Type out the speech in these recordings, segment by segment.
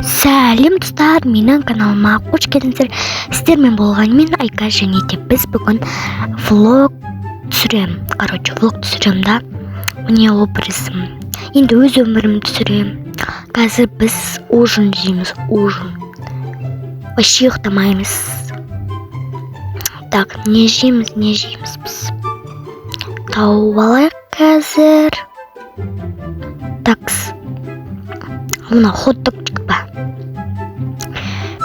Сәлем достар, менің каналыма қош келдіңіздер. Сіздермен болғанымен Айка және де біз бүгін влог түсірем да. Міне образым. Енді өз өмірімді түсірем. Қазір біз ужин жейміз, ужин. Вообще ұйықтамаймыз. Так, не жейміз біз. Тауып алайық қазір. Такс. Мына хот-дог ба.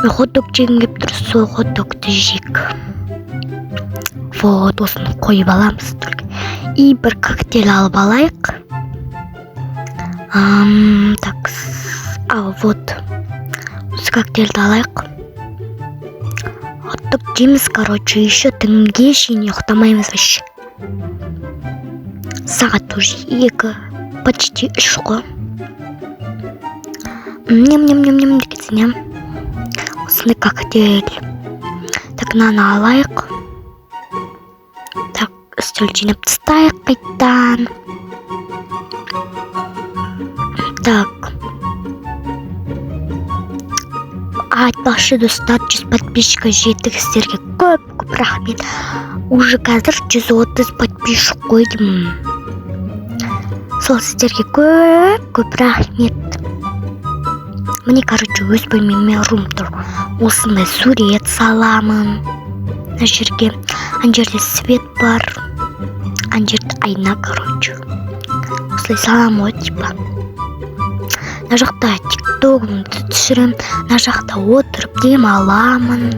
Мен хот-дог жегім келіп тұр, сол хот-догты жейік. Вот, осыны қойып аламыз только. И бір коктейль алып алайық. Такс. Вот. Осы коктейльді алайық. Хот-дог жейміз, короче, еще түнге шейін ұйықтамаймыз вообще. Сағат уже 2, почти 3 қой. Ням-ням-ням-ням дегенсінем. Осыны коктейль. Так, мынаны алайық. Так, үстел жинап тастайық қайттан. Так. Айтпақшы достар, 100 подписчикқа жеттік, сіздерге көп рахмет. Уже қазір 130 подписчик қойдым. Сол сіздерге көп рахмет. Мне, короче, өз бөлмеме рум тұр. Осындай сурет саламын. Мына жерге. Ана жерде свет бар. Ана жерде айна, короче. Осылай салам ғой, типа. Мына жақта тиктогымды түсірем. Мына жақта отырып демаламын.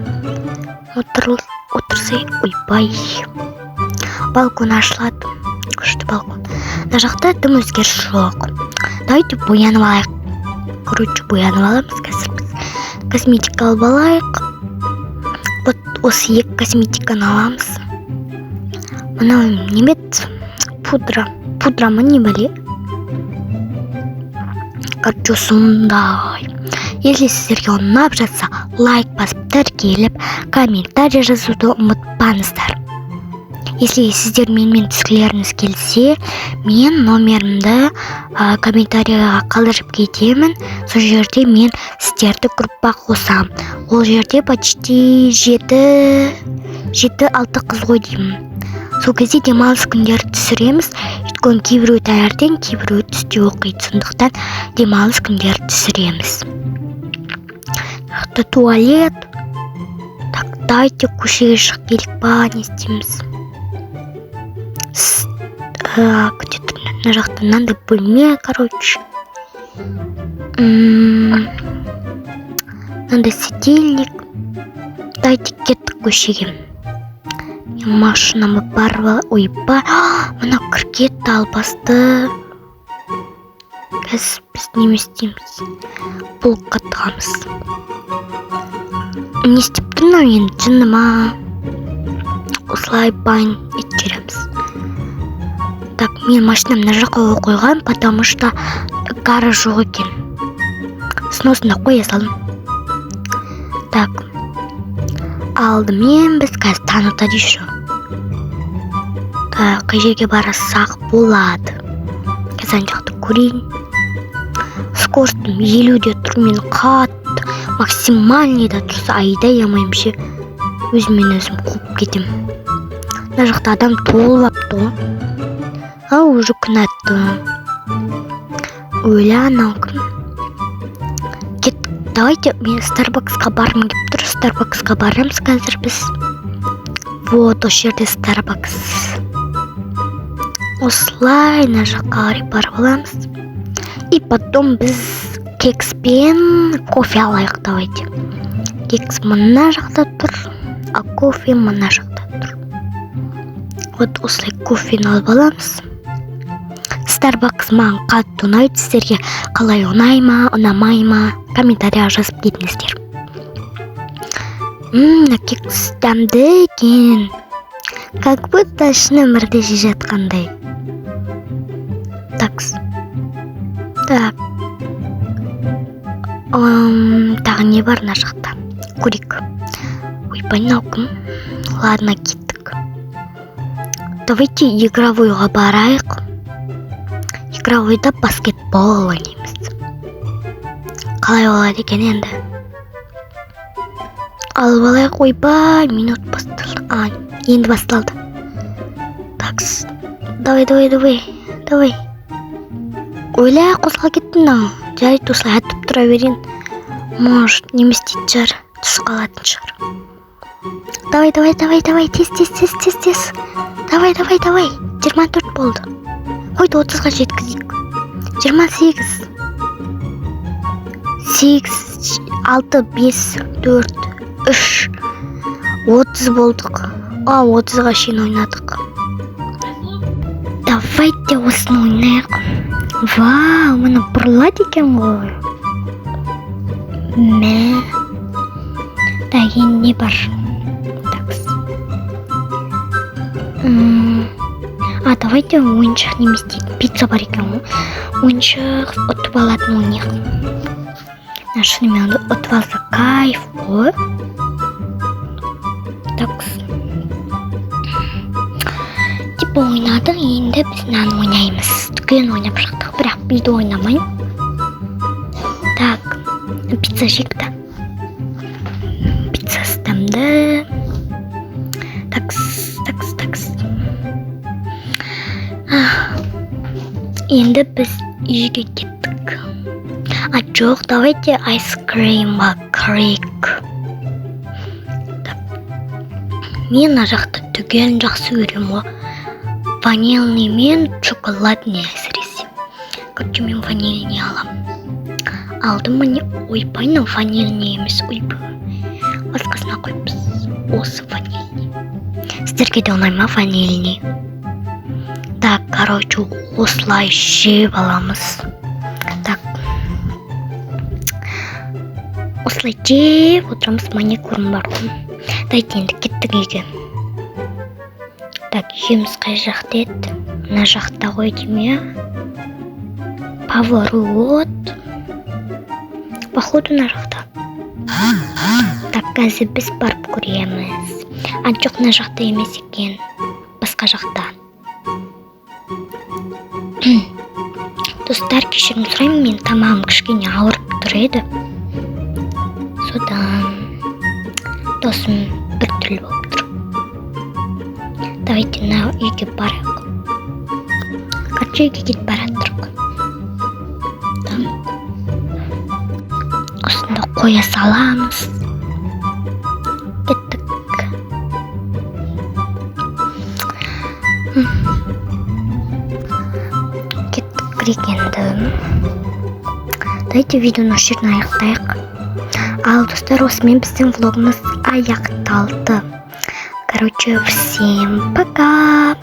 Отырсай, ойбай. Балкон ашылады. Күшті балкон. Мына жақта тым өзгеріс жоқ. Давайте боянып алайық. Короче, боянып аламыз қазір біз. Косметика алып алайық. Вот осы 2 косметиканы аламыз. Мынау немет пудра. Пудрамы не біле. Короче, сондай. Если сіздерге ұнап жатса, лайк басып тіркеліп, комментарий жазуды ұмытпаңыздар. Если сіздер менімен түскілеріңіз келсе, мен номерімді комментарийға қалдырып кетемін. Сол жерде мен сіздерді группа қосам. Ол жерде почти 7-6 қыз ғой деймін. Сол кезде демалыс күндері түсіреміз. Өйткені кейбіреуі таңертең, кейбіреуі түсте оқиды. Сондықтан демалыс күндері түсіреміз. Туалет. Так, дайте көшеге шығып келік па, не істейміз. Где-то на жақта мынандай бөлме, короче. Мынандай светильник. Дайте кеттік көшеге. Машинамы бар, ойба. Мына кіргетті албасты. Қазір біз не істейміз? Полкқа тығамыз. Не істеп тұрмын енді жыныма. Осылай байн ет жүреміз. Так, мен машинам мына жаққа қойған, потому что гараж жоқ екен. Сносында қоя салдым. Так. Алдымен біз қазір танытады еще. Так, қай жерге барасақ болады. Қазір жақты көрейін. Скоростым 50-де тұр, мен қатты максимальныйда тұрса айдай амаймшы. Өзімен қуып кетем. Мына жақта адам толапты. Уже күн атты. Өлі анау күн. Давайте мен Starbucksқа бармын кеп тұр. Starbucksқа барамыз қазір біз. Вот, осы жерде Starbucks. Осылай на жаққа қарай барып аламыз. И потом біз кекспен кофе алайық, давайте. Кекс мына жақта тұр, а кофе мына жақта тұр. Вот осылай кофені алып аламыз. Starbucks маған қатты ұнайды. Сіздерге қалай ұнай ма, ұнамай ма, комментария жазып кетіңіздер. Кекс дәмді екен. Как будто шын өмірде жей жатқандай. Такс. Так. Тағы не бар мына жақта? Көрейік. Ойбай, мынау кім? Ладно, кеттік. Давайте игровойға барайық. Игровойда баскетбол ойнаймыз. қалай болады екен енді? Алып алайық. Ойбай, минут басталды. Енді басталды. Такс. Давай. Ойла, қозғал кеттің. Жарайды, осылай атып тұра берейін. Может, не істейтін шығар. Түсіп қалатын шығар. Давай, тез. Давай. 24 болды. Қойды 30-ға жеткізейік. 28. 8, 6, 5, 4, 3, 30 болдық. 30-ға шейін ойнадық. Давайте осыны ойнайық. Вау, мұны бұрылады екен ғой. Дайын не бар? Такс. Давайте ойыншық не істейді. Пицца бар екен ғой. Ойыншық ұтып алатын ойнайық. Шынымен ұтып алса кайф ғой. Такс. Типа ойнадық, енді біз наны ойнаймыз. Түген ойнап шықтық, бірақ биді ойнамайын. Так, пицца жекті. Пицца стамды. Такс. Енді біз үйге кеттік. Жоқ, давайте айскрим крик. Мен жақты түген жақсы көрем ғой. Ванильный мен шоколадный әсіресе. Короче, мен ванильный алам. Алдым міне, ойбайны ванильный емес, ойбай. Басқасына қойыпыз. Осы ванильный. Сіздерге де ұнай ма ванильный? Так, короче, осылай жеп аламыз. Так. Осылай жеп отырамыз, маникюрым бар ғой. Дайте енді кеттік үйге. Так, үйіміз қай жақта еді? Мына жақта ғой деме. Поворот. Походу мына жақта. Так, қазір біз барып көреміз. Жоқ, мына жақта емес екен. Басқа жақта. Достар, кешірім сұраймын, мен тамағым кішкене ауырып тұр еді. Содан досым бір түрлі болып тұр. Давайте на үйге барайық. Короче, үйге кетіп бараттырық. Осында қоя саламыз. Кеттік. Енді. Дайте видеоны осы жерден аяқтайық. Ал достар, осымен біздің влогымыз аяқталды. Короче, всем пока!